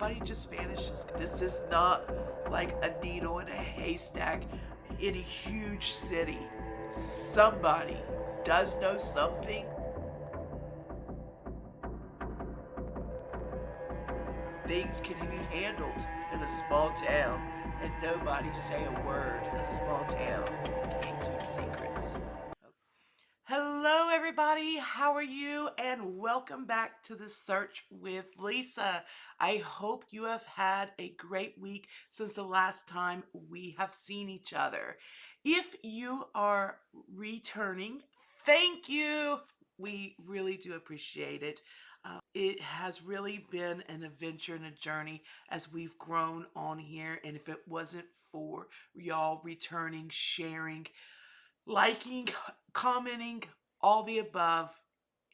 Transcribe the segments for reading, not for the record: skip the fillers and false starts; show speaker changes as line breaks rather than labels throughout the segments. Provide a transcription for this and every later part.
everybody just vanishes. This is not like a needle in a haystack in a huge city. Somebody does know something. Things can be handled in a small town and nobody say a word. A small town can't keep secrets. Hello everybody, how are you? And welcome back to The Search with Lisa. I hope you have had a great week since the last time we have seen each other. If you are returning, thank you. We really do appreciate it. It has really been an adventure and a journey as we've grown on here. And if it wasn't for y'all returning, sharing, liking, commenting, all the above,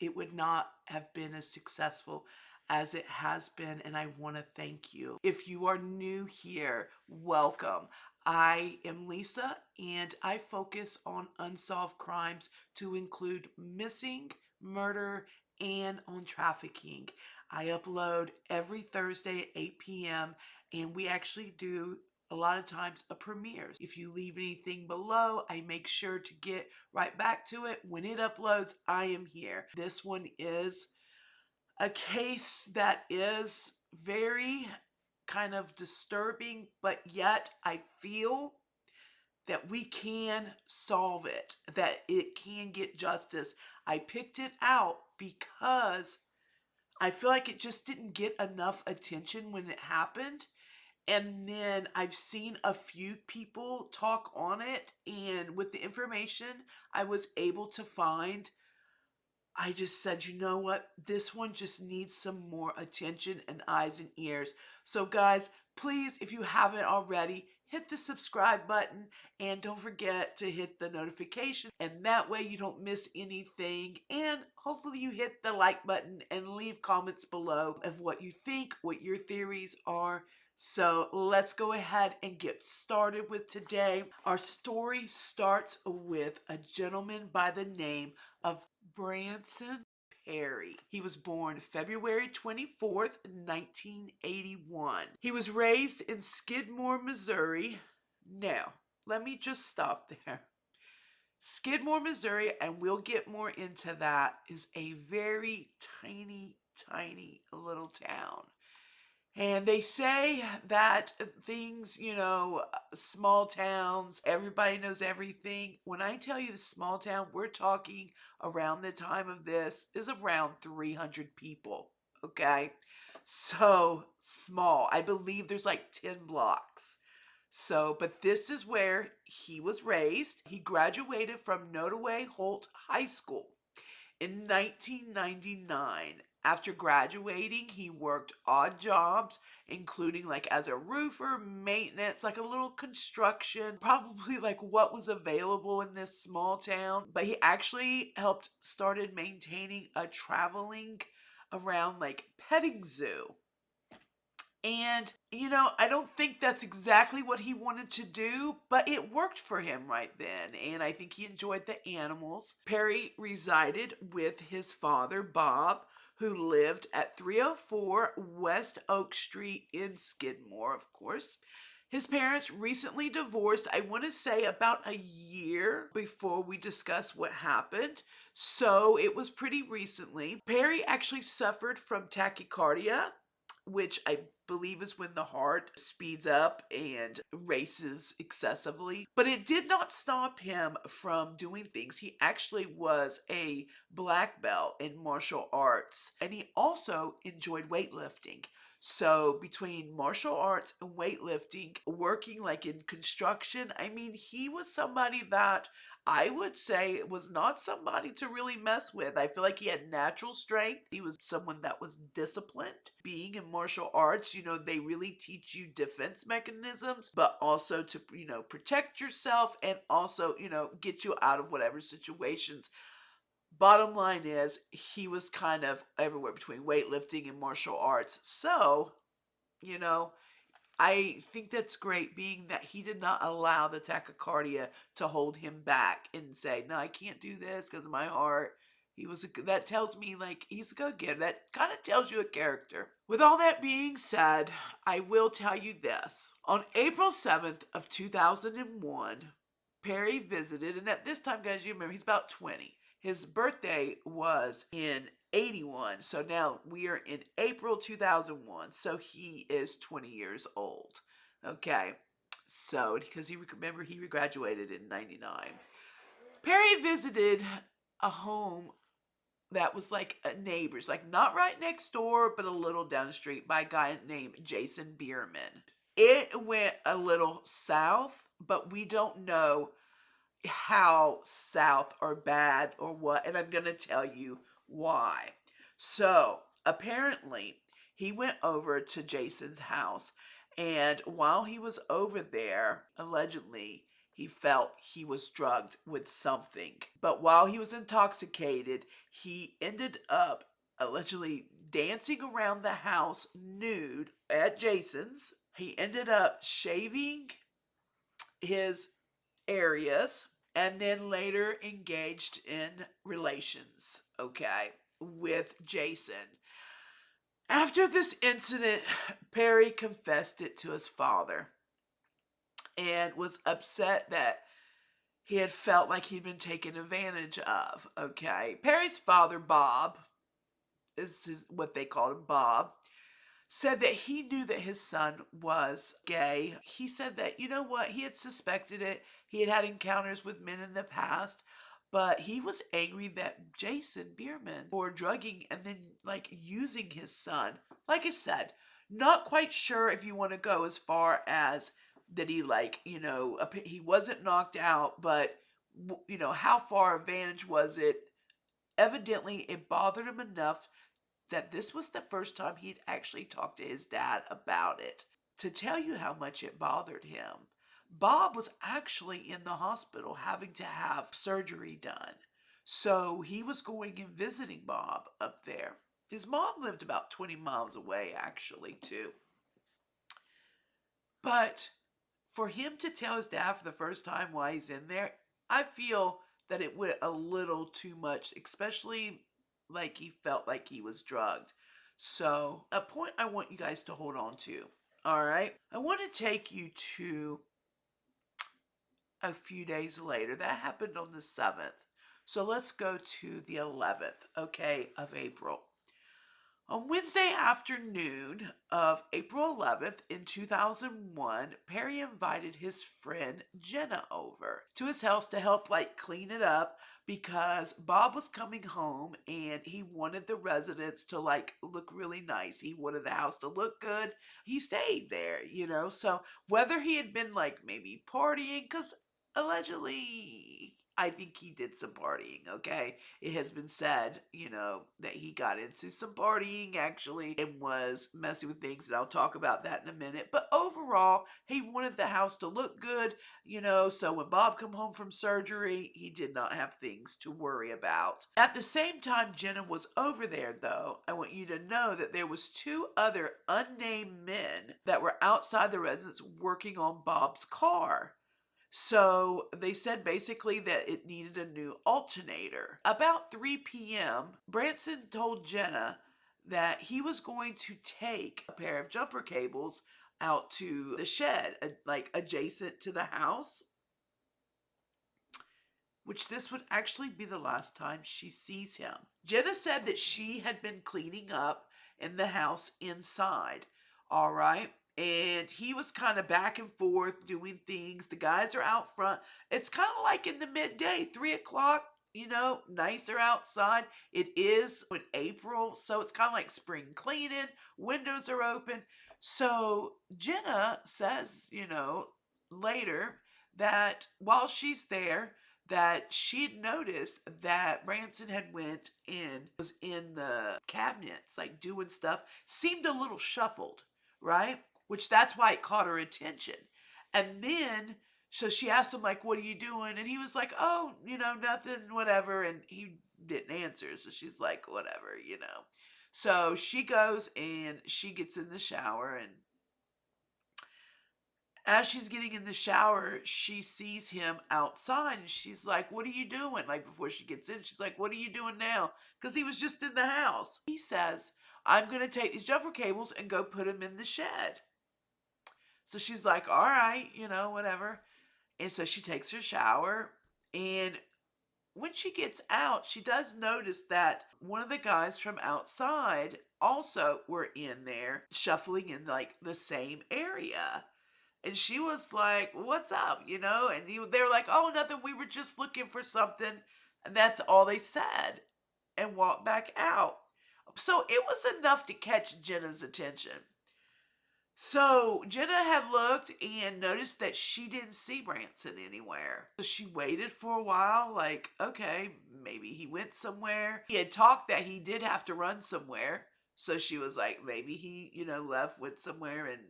it would not have been as successful as it has been, and I want to thank you. If you are new here, welcome. I am Lisa, and I focus on unsolved crimes to include missing, murder, and on trafficking. I upload every Thursday at 8 p.m., and we actually do a lot of times a premiere. If you leave anything below, I make sure to get right back to it. When it uploads, I am here. This one is a case that is very kind of disturbing, but yet I feel that we can solve it, that it can get justice. I picked it out because I feel like it just didn't get enough attention when it happened. And then I've seen a few people talk on it, and with the information I was able to find, I just said, you know what? This one just needs some more attention and eyes and ears. So guys, please, if you haven't already, hit the subscribe button and don't forget to hit the notification. And that way you don't miss anything. And hopefully you hit the like button and leave comments below of what you think, what your theories are. So let's go ahead and get started with today. Our story starts with a gentleman by the name of Branson Perry. He was born February 24th, 1981. He was raised in Skidmore, Missouri. Now, let me just stop there. Skidmore, Missouri, and we'll get more into that, is a very tiny little town. And they say that things, small towns, everybody knows everything. When I tell you the small town, we're talking around the time of this is around 300 people. Okay. So small. I believe there's like 10 blocks. So, but this is where he was raised. He graduated from Nodaway Holt High School in 1999. After graduating, he worked odd jobs, including like as a roofer, maintenance, like a little construction, probably like what was available in this small town. But he actually helped started maintaining a traveling around like petting zoo. And, I don't think that's exactly what he wanted to do, but it worked for him right then. And I think he enjoyed the animals. Perry resided with his father, Bob, who lived at 304 West Oak Street in Skidmore, of course. His parents recently divorced, I want to say about a year before we discuss what happened. So it was pretty recently. Perry actually suffered from tachycardia, which I believe is when the heart speeds up and races excessively. But it did not stop him from doing things. He actually was a black belt in martial arts, and he also enjoyed weightlifting. So between martial arts and weightlifting, working like in construction, I mean, he was somebody that I would say was not somebody to really mess with. I feel like he had natural strength. He was someone that was disciplined. Being in martial arts, they really teach you defense mechanisms, but also to, protect yourself and also, get you out of whatever situations. Bottom line is, he was kind of everywhere between weightlifting and martial arts. So, you know, I think that's great, being that he did not allow the tachycardia to hold him back and say, no, I can't do this because of my heart. That tells me like he's a good kid. That kind of tells you a character. With all that being said, I will tell you this. On April 7th of 2001, Perry visited, and at this time, guys, you remember he's about 20. His birthday was in 81, so now we are in April 2001, so he is 20 years old. Okay, so because remember he graduated in 99. Perry visited a home that was like a neighbor's, like not right next door, but a little down the street by a guy named Jason Bierman. It went a little south, but we don't know how south or bad or what, and I'm going to tell you why. So, apparently, he went over to Jason's house, and while he was over there, allegedly, he felt he was drugged with something. But while he was intoxicated, he ended up allegedly dancing around the house nude at Jason's. He ended up shaving his areas and then later engaged in relations, okay, with Jason. After this incident, Perry confessed it to his father and was upset that he had felt like he'd been taken advantage of, okay. Perry's father, Bob, what they called him, Bob, said that he knew that his son was gay. He said that, you know what, he had suspected it. He had had encounters with men in the past, but he was angry that Jason Bierman for drugging and then like using his son. Like I said, not quite sure if you want to go as far as that he he wasn't knocked out, but how far advantage was it? Evidently, it bothered him enough that this was the first time he'd actually talked to his dad about it. To tell you how much it bothered him, Bob was actually in the hospital having to have surgery done. So he was going and visiting Bob up there. His mom lived about 20 miles away, actually, too. But for him to tell his dad for the first time why he's in there, I feel that it went a little too much, especially like he felt like he was drugged. So, a point I want you guys to hold on to. All right. I want to take you to a few days later. That happened on the 7th. So let's go to the 11th, okay, of April. On Wednesday afternoon of April 11th in 2001, Perry invited his friend Jena over to his house to help clean it up because Bob was coming home and he wanted the residents to look really nice. He wanted the house to look good. He stayed there. So whether he had been maybe partying, because allegedly I think he did some partying, okay? It has been said, that he got into some partying actually and was messing with things, and I'll talk about that in a minute. But overall, he wanted the house to look good, so when Bob come home from surgery, he did not have things to worry about. At the same time Jenna was over there, though, I want you to know that there was two other unnamed men that were outside the residence working on Bob's car. So they said basically that it needed a new alternator. About 3 p.m., Branson told Jenna that he was going to take a pair of jumper cables out to the shed, adjacent to the house, which this would actually be the last time she sees him. Jenna said that she had been cleaning up in the house inside, all right? And he was kind of back and forth doing things. The guys are out front. It's kind of like in the midday, 3 o'clock, nicer outside. It is in April, so it's kind of like spring cleaning. Windows are open. So Jenna says, later that while she's there, that she'd noticed that Branson had went in, was in the cabinets, doing stuff, seemed a little shuffled, right? Which that's why it caught her attention. And then, so she asked him, what are you doing? And he was like, oh, nothing, whatever. And he didn't answer. So she's like, whatever. So she goes and she gets in the shower, and As she's getting in the shower, she sees him outside and she's like, "What are you doing?" Like before she gets in, she's like, "What are you doing now?" Because he was just in the house. He says, "I'm going to take these jumper cables and go put them in the shed." So she's like, "All right, whatever." And so she takes her shower. And when she gets out, she does notice that one of the guys from outside also were in there shuffling in like the same area. And she was like, "What's up?" And they were like, "Oh, nothing. We were just looking for something." And that's all they said and walked back out. So it was enough to catch Jenna's attention. So Jenna had looked and noticed that she didn't see Branson anywhere. So she waited for a while, like, okay, maybe he went somewhere. He had talked that he did have to run somewhere. So she was like, maybe he, left, went somewhere and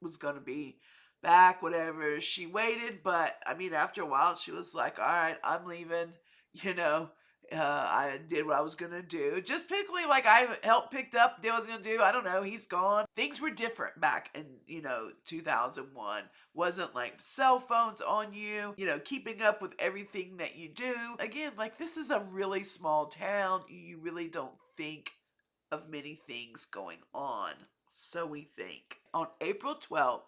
was going to be back, whatever. She waited, but I mean, after a while, she was like, all right, I'm leaving, you know. I did what I was going to do. Just basically like I helped picked up, did what I was going to do. I don't know. He's gone. Things were different back in, 2001. Wasn't like cell phones on you, keeping up with everything that you do. Again, like this is a really small town. You really don't think of many things going on. So we think. On April 12th,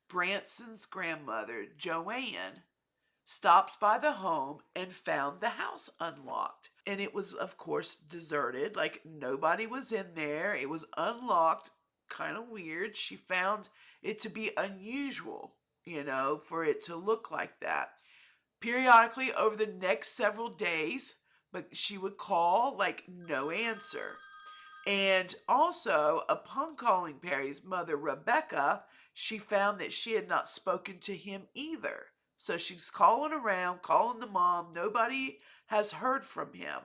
Branson's grandmother, Joanne, stops by the home and found the house unlocked. And it was, of course, deserted. Like nobody was in there. It was unlocked. Kind of weird. She found it to be unusual, for it to look like that. Periodically over the next several days, but she would call, like, no answer. And also, upon calling Perry's mother, Rebecca, she found that she had not spoken to him either. So she's calling around, calling the mom. Nobody has heard from him.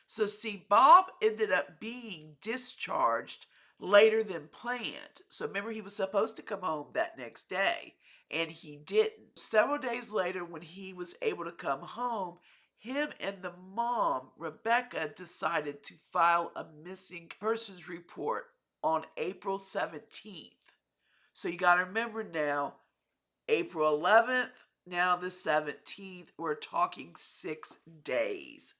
So, see, Bob ended up being discharged later than planned. So, remember, he was supposed to come home that next day, and he didn't. Several days later, when he was able to come home, him and the mom, Rebecca, decided to file a missing persons report on April 17th. So, you got to remember now, April 11th, now the 17th, we're talking 6 days.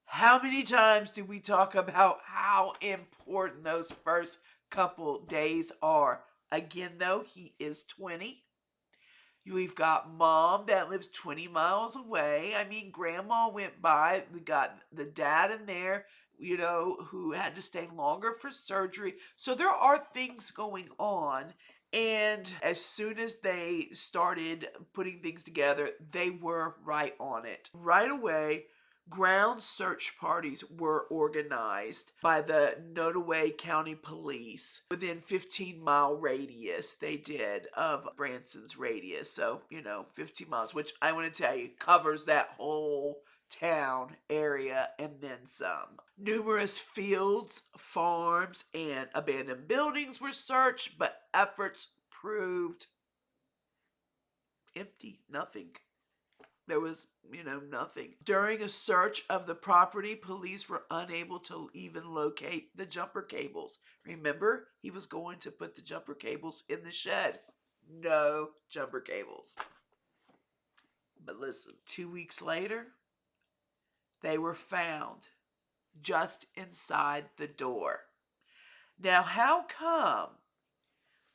How many times do we talk about how important those first couple days are? Again, though, he is 20. We've got mom that lives 20 miles away. I mean, grandma went by. We got the dad in there, who had to stay longer for surgery. So there are things going on. And as soon as they started putting things together, they were right on it. Right away, ground search parties were organized by the Nottoway County Police within 15-mile radius. They did of Branson's radius. So, 15 miles, which I want to tell you covers that whole town area and then some. Numerous fields, farms, and abandoned buildings were searched, but efforts proved empty. Nothing. There was, nothing. During a search of the property, police were unable to even locate the jumper cables. Remember, he was going to put the jumper cables in the shed. No jumper cables. But listen, 2 weeks later, they were found just inside the door. Now, how come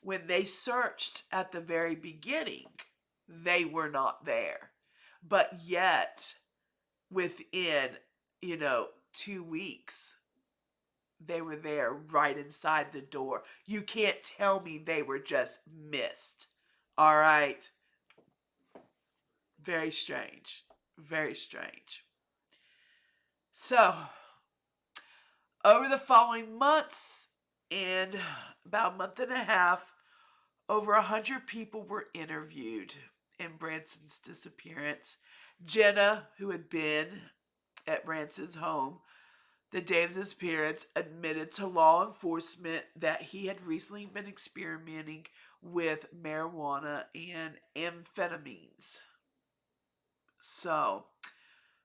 when they searched at the very beginning, they were not there? But yet, within, 2 weeks, they were there right inside the door. You can't tell me they were just missed. All right. Very strange. Very strange. So, over the following months and about a month and a half, over 100 people were interviewed in Branson's disappearance. Jena, who had been at Branson's home the day of the disappearance, admitted to law enforcement that he had recently been experimenting with marijuana and amphetamines. So,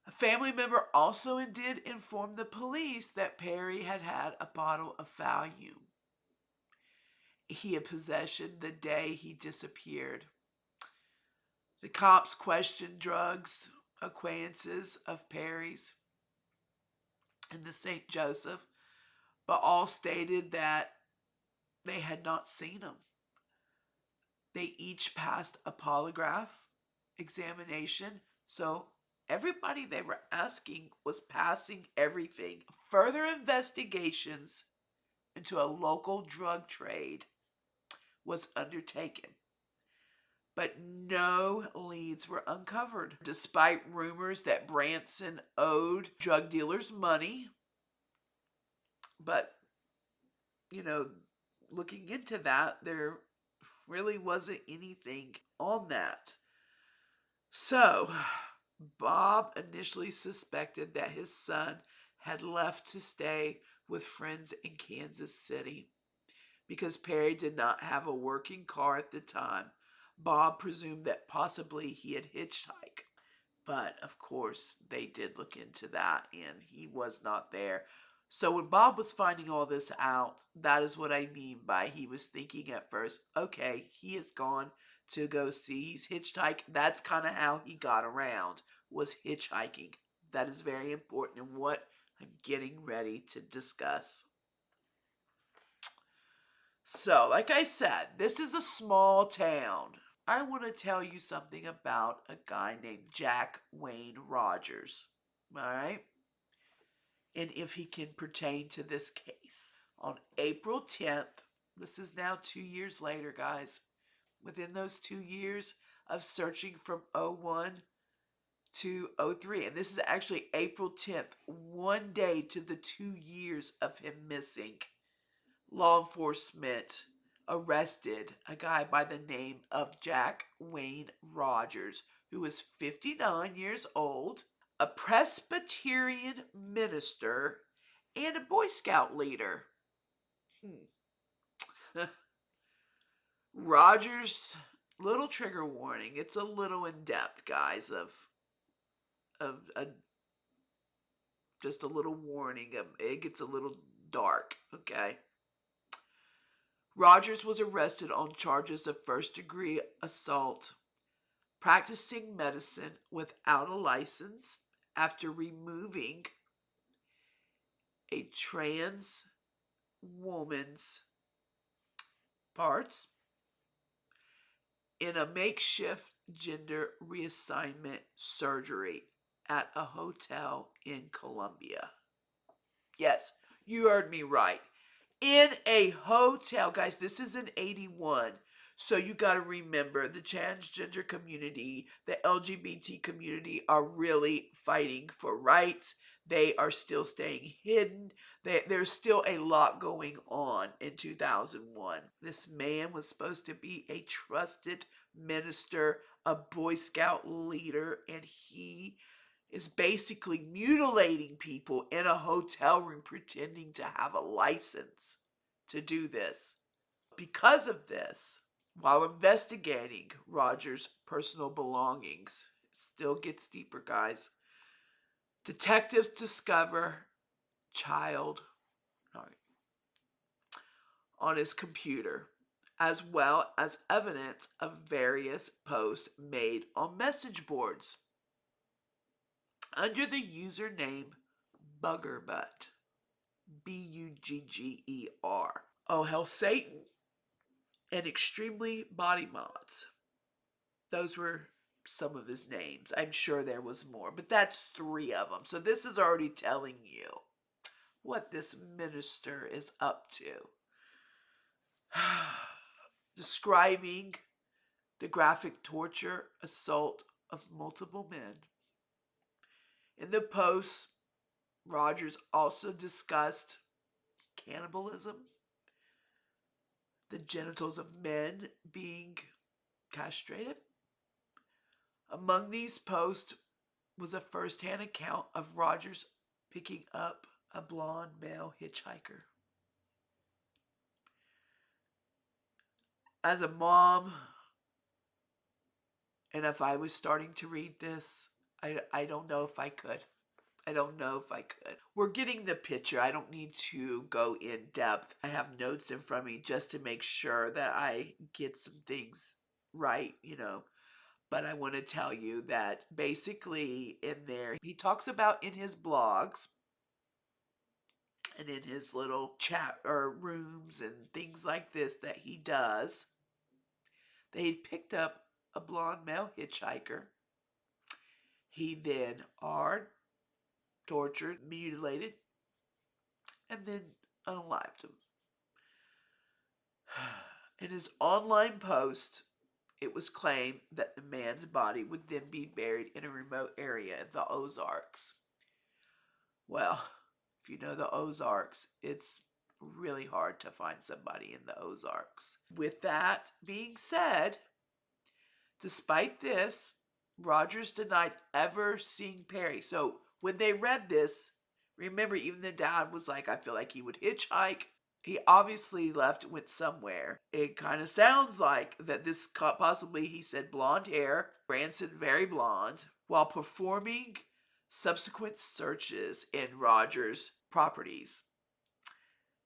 a family member also did inform the police that Perry had had a bottle of Valium. he had possession the day he disappeared. The cops questioned drugs acquaintances of Perry's in the St. Joseph, but all stated that they had not seen him. They each passed a polygraph examination, so everybody they were asking was passing everything. Further investigations into a local drug trade was undertaken, but no leads were uncovered. Despite rumors that Branson owed drug dealers money, but, looking into that, there really wasn't anything on that. So, Bob initially suspected that his son had left to stay with friends in Kansas City. Because Perry did not have a working car at the time, Bob presumed that possibly he had hitchhiked. But, of course, they did look into that, and he was not there. So when Bob was finding all this out, that is what I mean by he was thinking at first, okay, he has gone to go see, he's hitchhiked. That's kind of how he got around, was hitchhiking. That is very important in what I'm getting ready to discuss. So, like I said, this is a small town. I want to tell you something about a guy named Jack Wayne Rogers. All right? And if he can pertain to this case. On April 10th, this is now 2 years later, guys. Within those 2 years of searching from 01 to 03, and this is actually April 10th, one day to the 2 years of him missing, law enforcement arrested a guy by the name of Jack Wayne Rogers, who was 59 years old, a Presbyterian minister, and a Boy Scout leader. Rogers, little trigger warning. It's a little in depth, guys, of just a little warning. It gets a little dark, okay? Rogers was arrested on charges of first-degree assault, practicing medicine without a license after removing a trans woman's parts in a makeshift gender reassignment surgery at a hotel in Columbia. Yes, you heard me right. In a hotel. Guys, this is in 81. So you got to remember the transgender community, the LGBT community are really fighting for rights. They are still staying hidden. There's still a lot going on in 2001. This man was supposed to be a trusted minister, a Boy Scout leader, and he is basically mutilating people in a hotel room pretending to have a license to do this. Because of this, while investigating Rogers' personal belongings, it still gets deeper, guys, detectives discover child on his computer, as well as evidence of various posts made on message boards under the username Buggerbutt. Bugger. Oh Hell Satan and Extremely Body Mods. Those were some of his names. I'm sure there was more, but that's 3 of them. So this is already telling you what this minister is up to. Describing the graphic torture, assault of multiple men. In the post, Rogers also discussed cannibalism, the genitals of men being castrated. Among these posts was a first-hand account of Rogers picking up a blonde male hitchhiker. As a mom, and if I was starting to read this, I don't know if I could. I don't know if I could. We're getting the picture. I don't need to go in depth. I have notes in front of me just to make sure that I get some things right, But I want to tell you that basically in there, he talks about in his blogs and in his little chat or rooms and things like this that he does, they picked up a blonde male hitchhiker. He then are tortured, mutilated, and then unalived him. In his online post, it was claimed that the man's body would then be buried in a remote area of the Ozarks. Well, if you know the Ozarks, it's really hard to find somebody in the Ozarks. With that being said, despite this, Rogers denied ever seeing Perry. So when they read this, remember, even the dad was like, I feel like he would hitchhike. He obviously left, went somewhere. It kind of sounds like that this possibly, he said, blonde hair, Branson very blonde, while performing subsequent searches in Rogers' properties.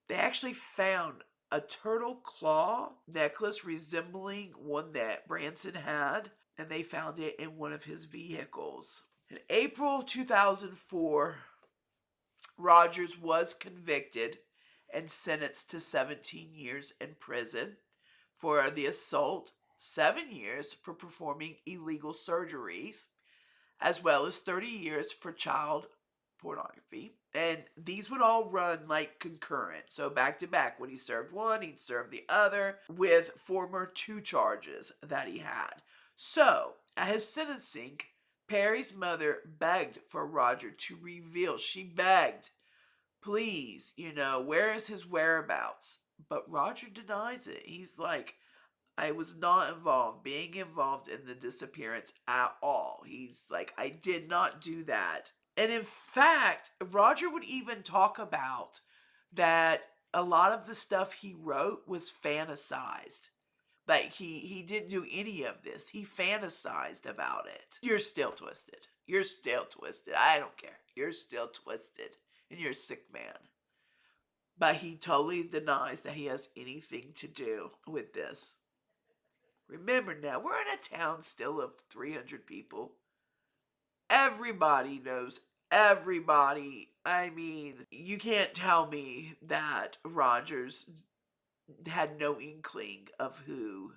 They actually found a turtle claw necklace resembling one that Branson had, and they found it in one of his vehicles. In April 2004, Rogers was convicted and sentenced to 17 years in prison for the assault, 7 years for performing illegal surgeries, as well as 30 years for child pornography. And these would all run like concurrent. So back to back. When he served one, he'd serve the other with former 2 charges that he had. So at his sentencing, Perry's mother begged for Roger to reveal. She begged, please, where is his whereabouts? But Roger denies it. He's like, I was not being involved in the disappearance at all. He's like, I did not do that. And in fact, Roger would even talk about that a lot of the stuff he wrote was fantasized. Like he didn't do any of this. He fantasized about it. You're still twisted. You're still twisted. I don't care. You're still twisted. And you're a sick man. But he totally denies that he has anything to do with this. Remember now, we're in a town still of 300 people. Everybody knows everybody. I mean, you can't tell me that Rogers had no inkling of who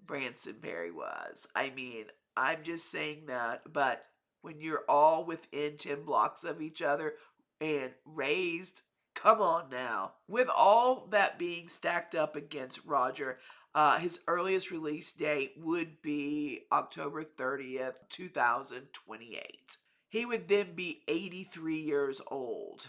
Branson Perry was. I mean, I'm just saying that, but when you're all within 10 blocks of each other and raised, come on now. With all that being stacked up against Roger, his earliest release date would be October 30th, 2028. He would then be 83 years old.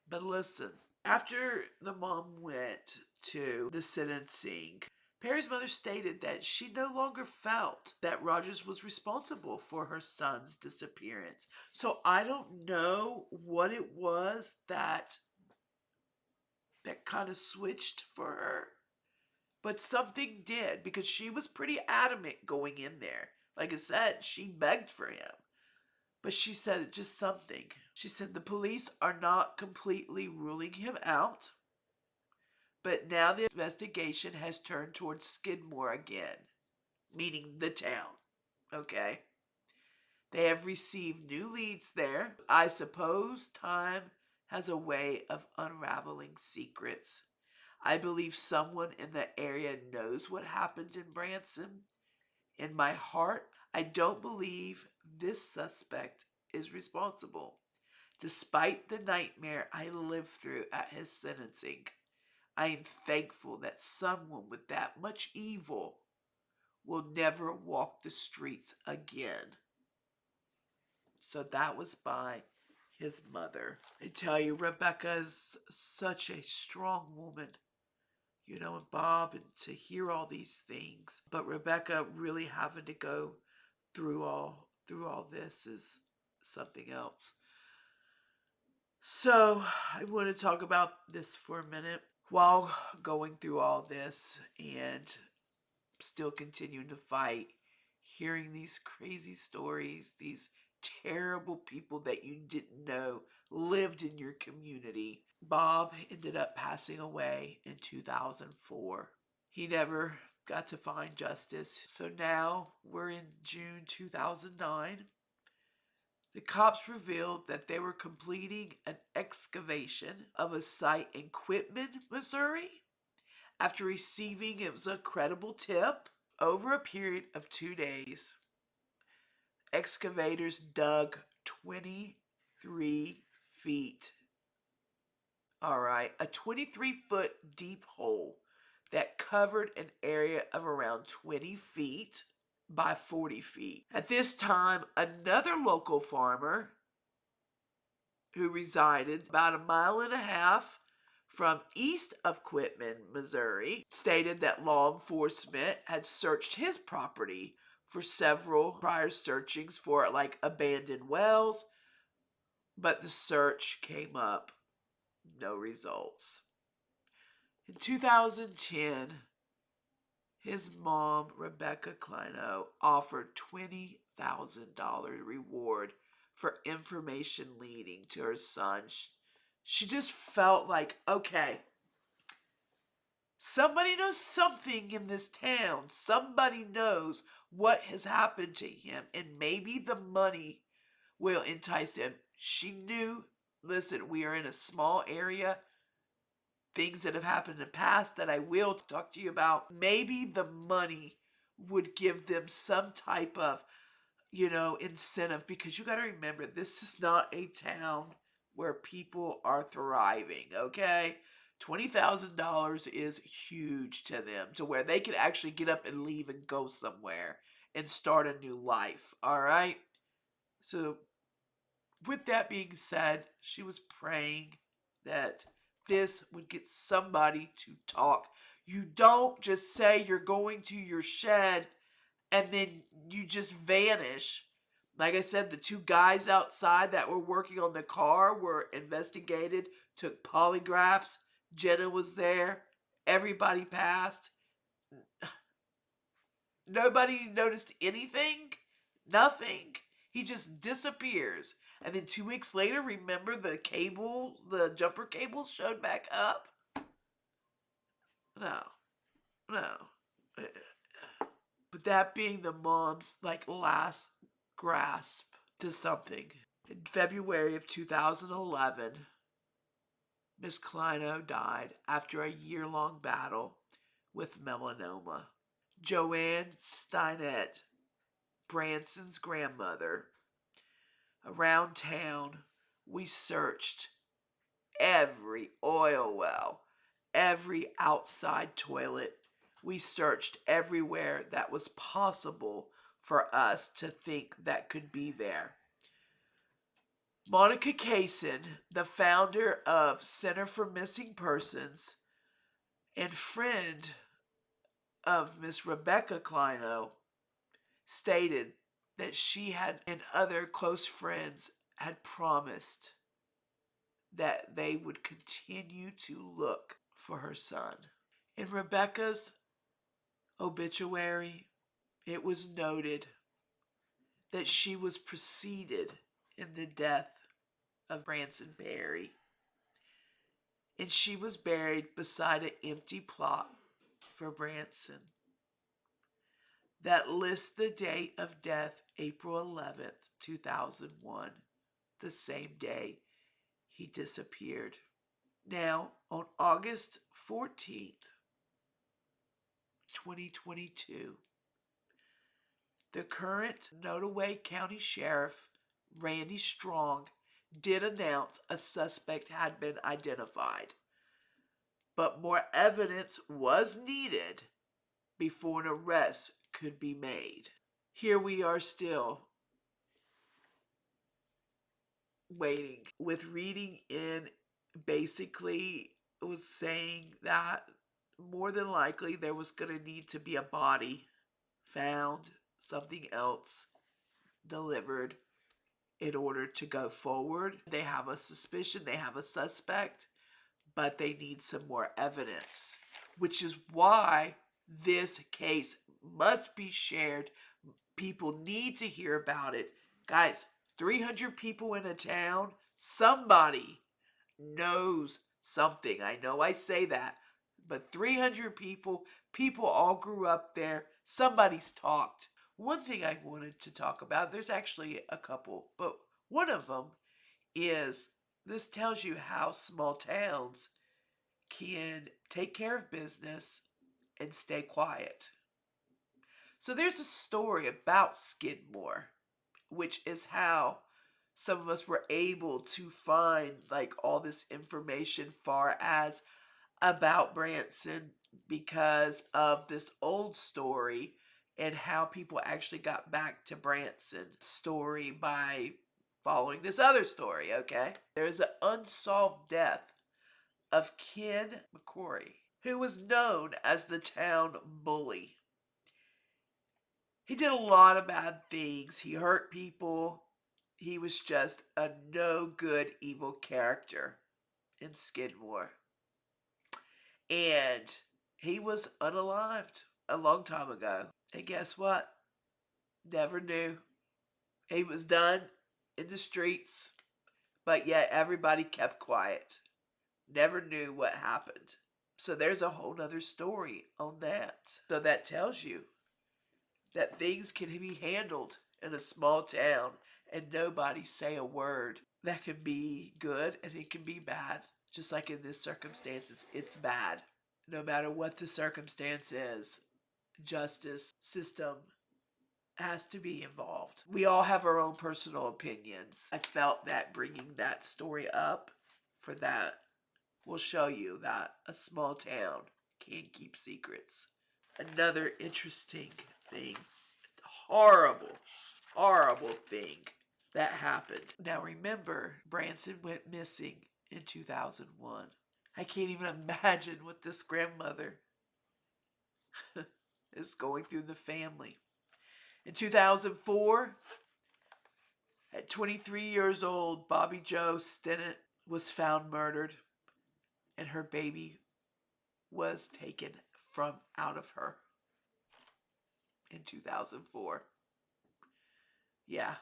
But listen, after the mom went to the sentencing, Perry's mother stated that she no longer felt that Rogers was responsible for her son's disappearance. So I don't know what it was that kind of switched for her. But something did, because she was pretty adamant going in there. Like I said, she begged for him. But she said just something. She said the police are not completely ruling him out. But now the investigation has turned towards Skidmore again, meaning the town. Okay? They have received new leads there. I suppose time has a way of unraveling secrets. I believe someone in the area knows what happened in Branson. In my heart, I don't believe this suspect is responsible. Despite the nightmare I lived through at his sentencing, I am thankful that someone with that much evil will never walk the streets again. So that was by his mother. I tell you, Rebecca is such a strong woman. And Bob, and to hear all these things. But Rebecca really having to go through all this is something else. So I want to talk about this for a minute. While going through all this and still continuing to fight, hearing these crazy stories, these terrible people that you didn't know lived in your community. Bob ended up passing away in 2004. He never got to find justice. So now we're in June 2009. The cops revealed that they were completing an excavation of a site in Quitman, Missouri, after receiving it was a credible tip. Over a period of 2 days, excavators dug 23 feet. All right, a 23-foot deep hole that covered an area of around 20 feet by 40 feet. At this time, another local farmer who resided about a mile and a half from east of Quitman, Missouri, stated that law enforcement had searched his property for several prior searchings for like abandoned wells, but the search came up, no results. In 2010, his mom, Rebecca Klino, offered $20,000 reward for information leading to her son. She just felt like, okay, somebody knows something in this town. Somebody knows what has happened to him, and maybe the money will entice him. She knew, listen, we are in a small area. Things that have happened in the past that I will talk to you about. Maybe the money would give them some type of, incentive, because you got to remember, this is not a town where people are thriving, okay? $20,000 is huge to them, to where they could actually get up and leave and go somewhere and start a new life, all right? So with that being said, she was praying that this would get somebody to talk. You don't just say you're going to your shed and then you just vanish. Like I said, the two guys outside that were working on the car were investigated, took polygraphs. Jena was there. Everybody passed. Nobody noticed anything. Nothing. He just disappears. And then 2 weeks later, remember the jumper cable showed back up? No. No. But that being the mom's last grasp to something. In February of 2011, Miss Klino died after a year-long battle with melanoma. Joanne Stinnett, Branson's grandmother. Around town, we searched every oil well, every outside toilet. We searched everywhere that was possible for us to think that could be there. Monica Kaysen, the founder of Center for Missing Persons and friend of Miss Rebecca Klino, stated that she and other close friends had promised that they would continue to look for her son. In Rebecca's obituary, it was noted that she was preceded in the death of Branson Perry, and she was buried beside an empty plot for Branson that lists the date of death, April 11th, 2001, the same day he disappeared. Now, on August 14th, 2022, the current Nottoway County Sheriff, Randy Strong, did announce a suspect had been identified, but more evidence was needed before an arrest could be made. Here we are still waiting, with reading in, basically it was saying that more than likely there was going to need to be a body found, something else delivered in order to go forward. They have a suspicion, they have a suspect, but they need some more evidence, which is why this case must be shared. People need to hear about it. Guys, 300 people in a town, somebody knows something. I know I say that, but 300 people, people all grew up there. Somebody's talked. One thing I wanted to talk about, there's actually a couple, but one of them is this tells you how small towns can take care of business and stay quiet. So there's a story about Skidmore, which is how some of us were able to find like all this information far as about Branson because of this old story and how people actually got back to Branson story by following this other story, okay? There's an unsolved death of Ken McCrory, who was known as the town bully. He did a lot of bad things. He hurt people. He was just a no good evil character in Skidmore. And he was unalived a long time ago. And guess what? Never knew. He was done in the streets, but yet everybody kept quiet. Never knew what happened. So there's a whole nother story on that. So that tells you that things can be handled in a small town and nobody say a word. That can be good and it can be bad. Just like in this circumstances, it's bad. No matter what the circumstance is, justice system has to be involved. We all have our own personal opinions. I felt that bringing that story up for that will show you that a small town can keep secrets. Another interesting thing, horrible, horrible thing that happened. Now remember, Branson went missing in 2001. I can't even imagine what this grandmother is going through the family. In 2004, at 23 years old, Bobbie Jo Stinnett was found murdered and her baby was taken from out of her in 2004. Yeah,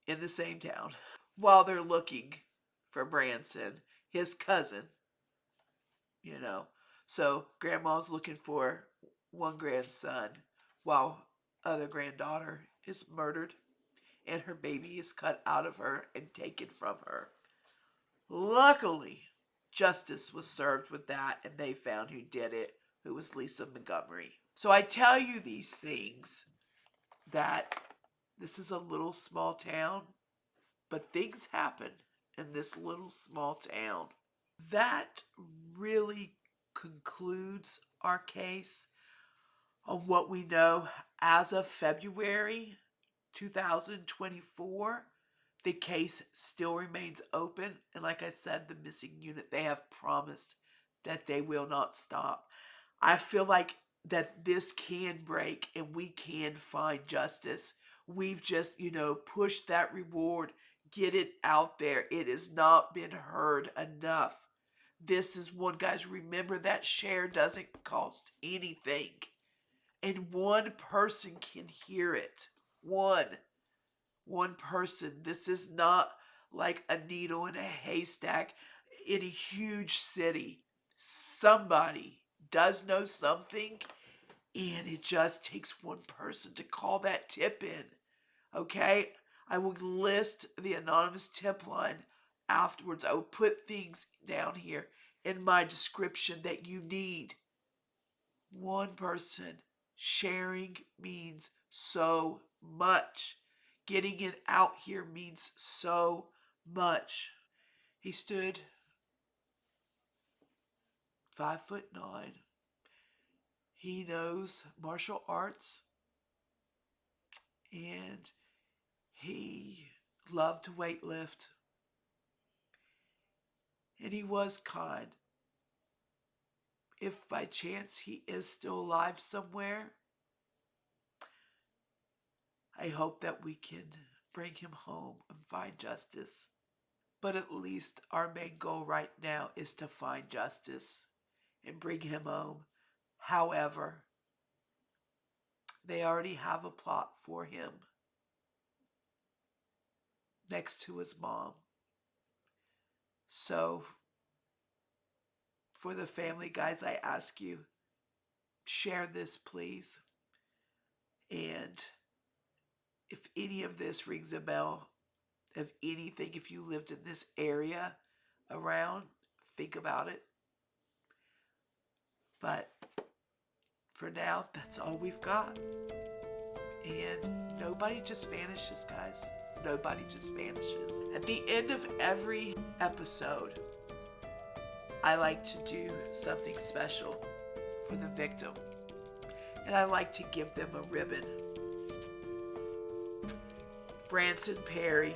in the same town. While they're looking for Branson, his cousin, you know. So grandma's looking for one grandson while other granddaughter is murdered and her baby is cut out of her and taken from her. Luckily, justice was served with that and they found who did it, who was Lisa Montgomery. So I tell you these things that this is a little small town, but things happen in this little small town. That really concludes our case on what we know as of February 2024. The case still remains open, and like I said, the missing unit, they have promised that they will not stop. I feel like that this can break and we can find justice. We've just, pushed that reward, get it out there. It has not been heard enough. This is one, guys, remember that share doesn't cost anything. And one person can hear it. One person. This is not like a needle in a haystack in a huge city. Somebody does know something, and it just takes one person to call that tip in. Okay? I will list the anonymous tip line afterwards. I will put things down here in my description that you need. One person sharing means so much. Getting it out here means so much. He stood 5'9". He knows martial arts and he loved to weightlift. And he was kind. If by chance he is still alive somewhere, I hope that we can bring him home and find justice. But at least our main goal right now is to find justice and bring him home. However, they already have a plot for him. next to his mom. So, for the family, guys, I ask you, share this, please. And if any of this rings a bell, if anything, if you lived in this area around, think about it. But for now, that's all we've got. And nobody just vanishes, guys. Nobody just vanishes. At the end of every episode, I like to do something special for the victim. And I like to give them a ribbon. Branson Perry,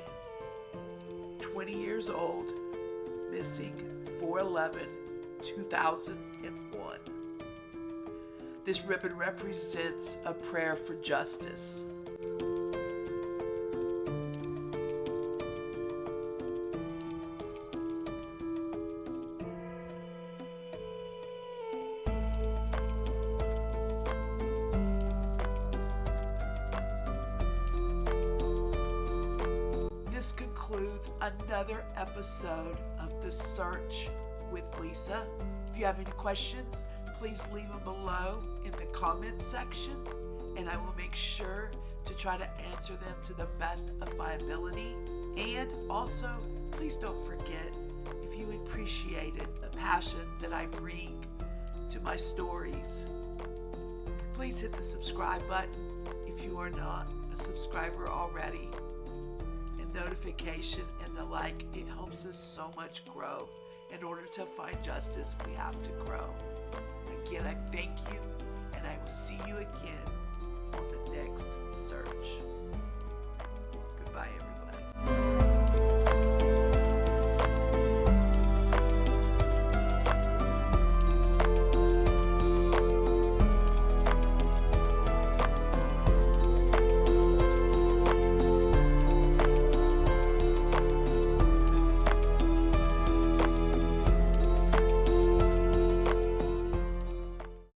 20 years old, missing 4/11/2001. This ribbon represents a prayer for justice. This concludes another episode of TheSearch with Lisa. If you have any questions, please leave them below in the comments section, and I will make sure to try to answer them to the best of my ability. And also, please don't forget, if you appreciated the passion that I bring to my stories, please hit the subscribe button if you are not a subscriber already. And notification and the like, it helps us so much grow. In order to find justice, we have to grow. Again, I thank you, and I will see you again on the next search.